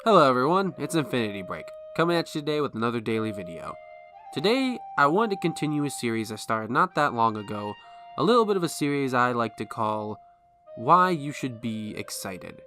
Hello everyone, it's Infinity Break, coming at you today with another daily video. Today, I wanted to continue a series I started not that long ago, a little bit of a series I like to call Why You Should Be Excited.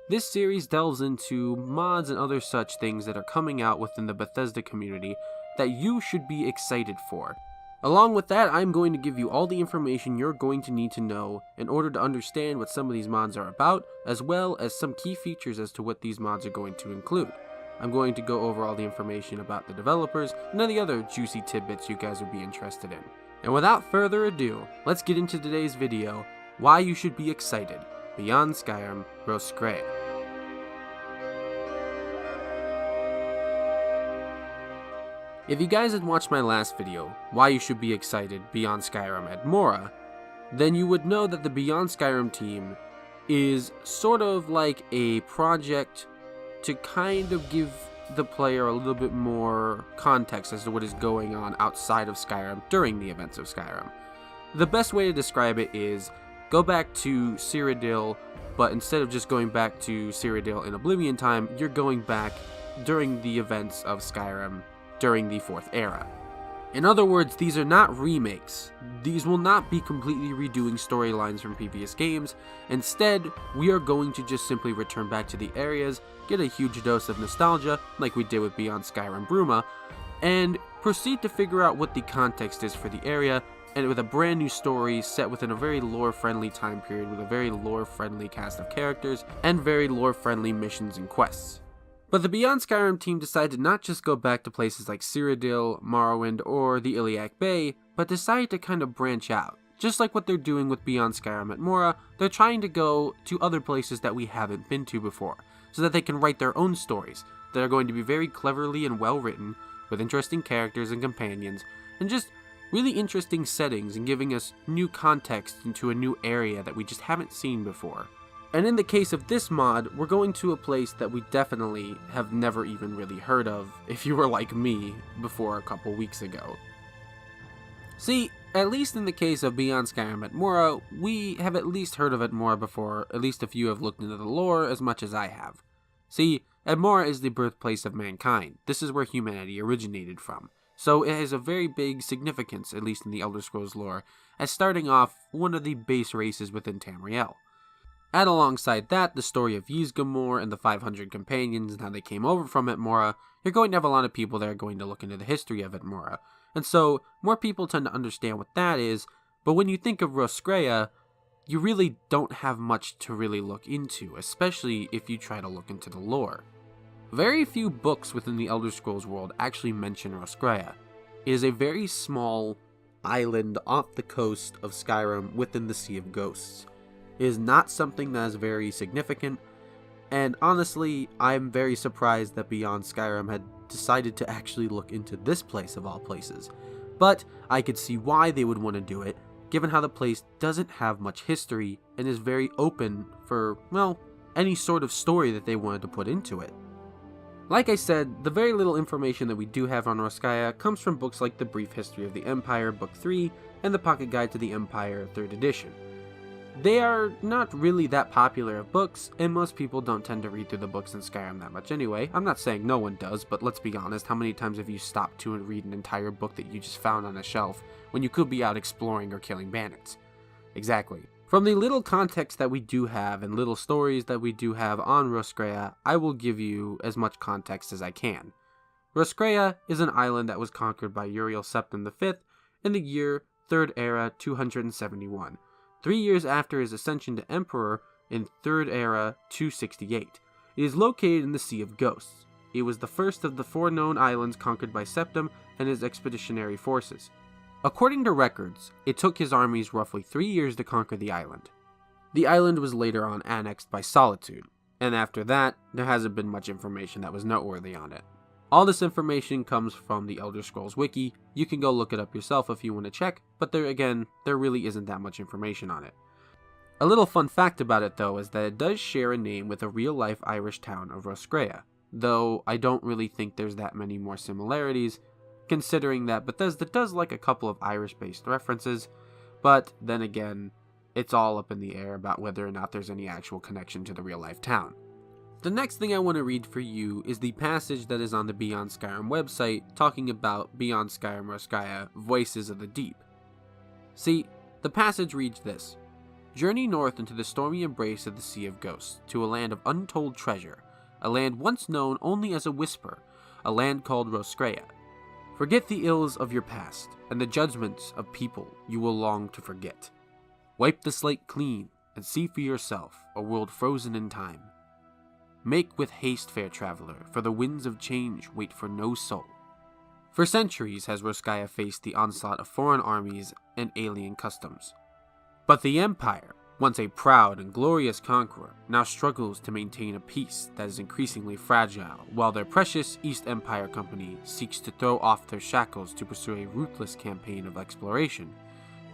This series delves into mods and other such things that are coming out within the Bethesda community that you should be excited for. Along with that, I'm going to give you all the information you're going to need to know in order to understand what some of these mods are about, as well as some key features as to what these mods are going to include. I'm going to go over all the information about the developers and any other juicy tidbits you guys would be interested in. And without further ado, let's get into today's video, Why You Should Be Excited, Beyond Skyrim Roscrea. If you guys had watched my last video, Why You Should Be Excited Beyond Skyrim at Mora, then you would know that the Beyond Skyrim team is sort of like a project to kind of give the player a little bit more context as to what is going on outside of Skyrim during the events of Skyrim. The best way to describe it is go back to Cyrodiil, but instead of just going back to Cyrodiil in Oblivion time, you're going back during the events of Skyrim during the 4th era. In other words, these are not remakes. These will not be completely redoing storylines from previous games. Instead, we are going to just simply return back to the areas, get a huge dose of nostalgia, like we did with Beyond Skyrim Bruma, and proceed to figure out what the context is for the area, and with a brand new story set within a very lore-friendly time period with a very lore-friendly cast of characters, and very lore-friendly missions and quests. But the Beyond Skyrim team decided to not just go back to places like Cyrodiil, Morrowind, or the Iliac Bay, but decided to kind of branch out. Just like what they're doing with Beyond Skyrim at Mora, they're trying to go to other places that we haven't been to before, so that they can write their own stories that are going to be very cleverly and well written, with interesting characters and companions, and just really interesting settings and giving us new context into a new area that we just haven't seen before. And in the case of this mod, we're going to a place that we definitely have never even really heard of, if you were like me, before a couple weeks ago. See, at least in the case of Beyond Skyrim at Mora, we have at least heard of it more before, at least if you have looked into the lore as much as I have. See, Mora is the birthplace of mankind. This is where humanity originated from. So it has a very big significance, at least in the Elder Scrolls lore, as starting off one of the base races within Tamriel. Add alongside that the story of Ysgramor and the 500 companions and how they came over from Mora, you're going to have a lot of people that are going to look into the history of Mora. And so, more people tend to understand what that is, but when you think of Roscrea, you really don't have much to really look into, especially if you try to look into the lore. Very few books within the Elder Scrolls world actually mention Roscrea. It is a very small island off the coast of Skyrim within the Sea of Ghosts. It is not something that is very significant, and honestly, I'm very surprised that Beyond Skyrim had decided to actually look into this place of all places. But I could see why they would want to do it, given how the place doesn't have much history and is very open for, well, any sort of story that they wanted to put into it. Like I said, the very little information that we do have on Roscrea comes from books like The Brief History of the Empire, Book 3, and The Pocket Guide to the Empire, 3rd edition. They are not really that popular of books, and most people don't tend to read through the books in Skyrim that much anyway. I'm not saying no one does, but let's be honest, how many times have you stopped to and read an entire book that you just found on a shelf when you could be out exploring or killing bandits? Exactly. From the little context that we do have and little stories that we do have on Roscrea, I will give you as much context as I can. Roscrea is an island that was conquered by Uriel Septim V in the year 3rd Era 271. 3 years after his ascension to Emperor in 3rd Era 268. It is located in the Sea of Ghosts. It was the first of the 4 known islands conquered by Septim and his expeditionary forces. According to records, it took his armies roughly 3 years to conquer the island. The island was later on annexed by Solitude, and after that, there hasn't been much information that was noteworthy on it. All this information comes from the Elder Scrolls Wiki. You can go look it up yourself if you want to check, but there really isn't that much information on it. A little fun fact about it though is that it does share a name with a real-life Irish town of Roscrea, though I don't really think there's that many more similarities, considering that Bethesda does like a couple of Irish-based references, but then again, it's all up in the air about whether or not there's any actual connection to the real-life town. The next thing I want to read for you is the passage that is on the Beyond Skyrim website talking about Beyond Skyrim Roscrea, Voices of the Deep. See, the passage reads this: Journey north into the stormy embrace of the Sea of Ghosts, to a land of untold treasure, a land once known only as a whisper, a land called Roscrea. Forget the ills of your past, and the judgments of people you will long to forget. Wipe the slate clean, and see for yourself a world frozen in time. Make with haste, fair traveler, for the winds of change wait for no soul. For centuries has Roscrea faced the onslaught of foreign armies and alien customs. But the Empire, once a proud and glorious conqueror, now struggles to maintain a peace that is increasingly fragile, while their precious East Empire Company seeks to throw off their shackles to pursue a ruthless campaign of exploration.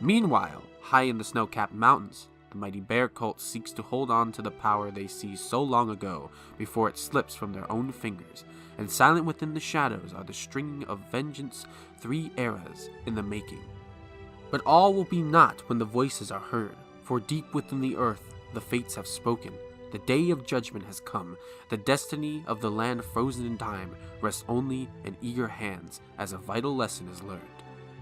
Meanwhile, high in the snow-capped mountains, the mighty bear cult seeks to hold on to the power they seized so long ago before it slips from their own fingers, and silent within the shadows are the stringing of vengeance, 3 eras in the making. But all will be naught when the voices are heard, for deep within the earth the fates have spoken. The day of judgment has come. The destiny of the land frozen in time rests only in eager hands as a vital lesson is learned.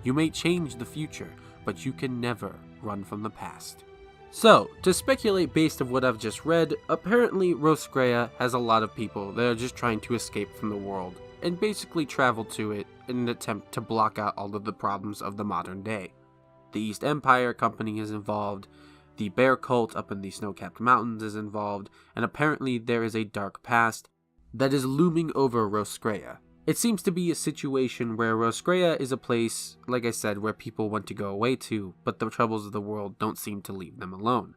You may change the future, but you can never run from the past. So, to speculate based on what I've just read, apparently Roscrea has a lot of people that are just trying to escape from the world, and basically travel to it in an attempt to block out all of the problems of the modern day. The East Empire Company is involved, the bear cult up in the snow-capped mountains is involved, and apparently there is a dark past that is looming over Roscrea. It seems to be a situation where Roscrea is a place, like I said, where people want to go away to, but the troubles of the world don't seem to leave them alone.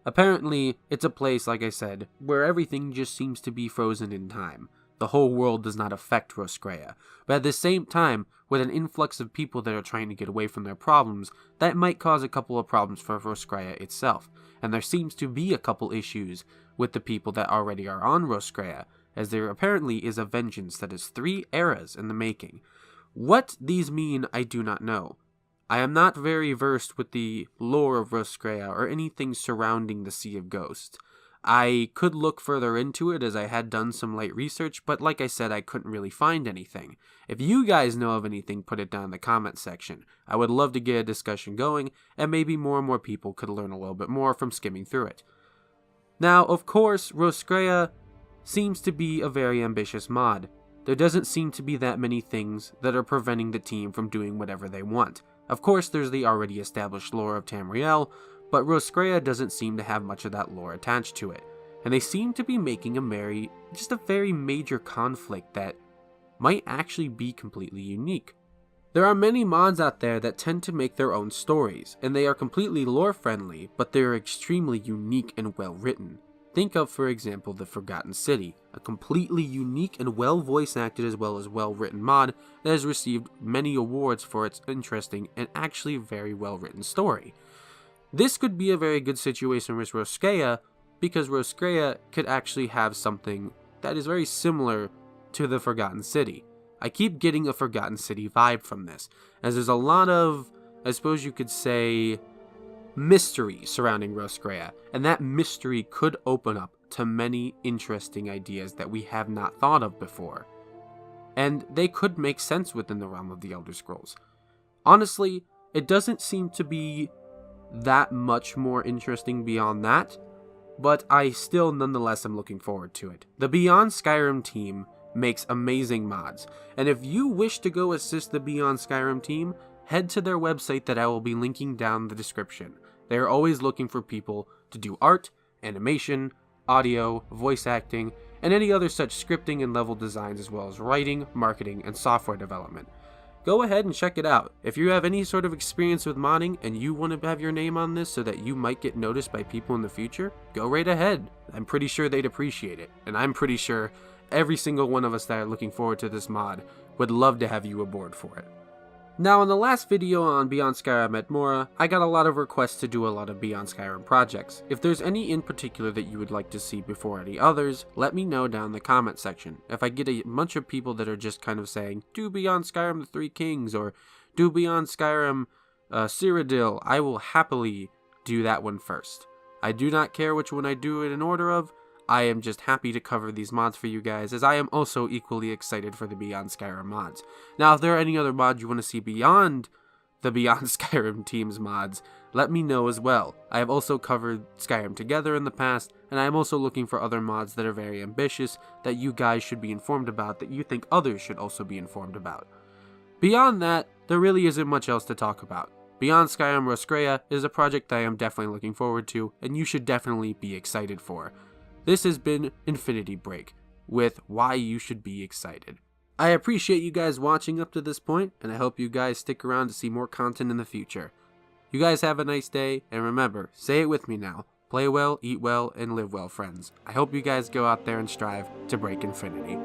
Apparently, it's a place, like I said, where everything just seems to be frozen in time. The whole world does not affect Roscrea, but at the same time, with an influx of people that are trying to get away from their problems, that might cause a couple of problems for Roscrea itself, and there seems to be a couple issues with the people that already are on Roscrea, as there apparently is a vengeance that is 3 eras in the making. What these mean, I do not know. I am not very versed with the lore of Roscrea or anything surrounding the Sea of Ghosts. I could look further into it as I had done some light research, but like I said, I couldn't really find anything. If you guys know of anything, put it down in the comment section. I would love to get a discussion going, and maybe more and more people could learn a little bit more from skimming through it. Now, of course, Roscrea seems to be a very ambitious mod. There doesn't seem to be that many things that are preventing the team from doing whatever they want. Of course, there's the already established lore of Tamriel, but Roscrea doesn't seem to have much of that lore attached to it, and they seem to be making a very major conflict that might actually be completely unique. There are many mods out there that tend to make their own stories, and they are completely lore-friendly, but they are extremely unique and well-written. Think of, for example, the Forgotten City, a completely unique and well-voice-acted as well as well-written mod that has received many awards for its interesting and actually very well-written story. This could be a very good situation with Roscrea, because Roscrea could actually have something that is very similar to the Forgotten City. I keep getting a Forgotten City vibe from this, as there's a lot of, I suppose you could say, mystery surrounding Roscrea, and that mystery could open up to many interesting ideas that we have not thought of before. And they could make sense within the realm of the Elder Scrolls. Honestly, it doesn't seem to be that much more interesting beyond that, but I still nonetheless am looking forward to it. The Beyond Skyrim team makes amazing mods, and if you wish to go assist the Beyond Skyrim team, head to their website that I will be linking down in the description. They are always looking for people to do art, animation, audio, voice acting, and any other such scripting and level designs, as well as writing, marketing, and software development. Go ahead and check it out. If you have any sort of experience with modding and you want to have your name on this so that you might get noticed by people in the future, go right ahead. I'm pretty sure they'd appreciate it, and I'm pretty sure every single one of us that are looking forward to this mod would love to have you aboard for it. Now, in the last video on Beyond Skyrim at Mora, I got a lot of requests to do a lot of Beyond Skyrim projects. If there's any in particular that you would like to see before any others, let me know down in the comment section. If I get a bunch of people that are just kind of saying, do Beyond Skyrim the Three Kings, or do Beyond Skyrim Cyrodiil, I will happily do that one first. I do not care which one I do it in order of. I am just happy to cover these mods for you guys, as I am also equally excited for the Beyond Skyrim mods. Now, if there are any other mods you want to see beyond the Beyond Skyrim team's mods, let me know as well. I have also covered Skyrim Together in the past, and I am also looking for other mods that are very ambitious that you guys should be informed about, that you think others should also be informed about. Beyond that, there really isn't much else to talk about. Beyond Skyrim Roscrea is a project that I am definitely looking forward to, and you should definitely be excited for. This has been Infinity Break, with why you should be excited. I appreciate you guys watching up to this point, and I hope you guys stick around to see more content in the future. You guys have a nice day, and remember, say it with me now, play well, eat well, and live well, friends. I hope you guys go out there and strive to break infinity.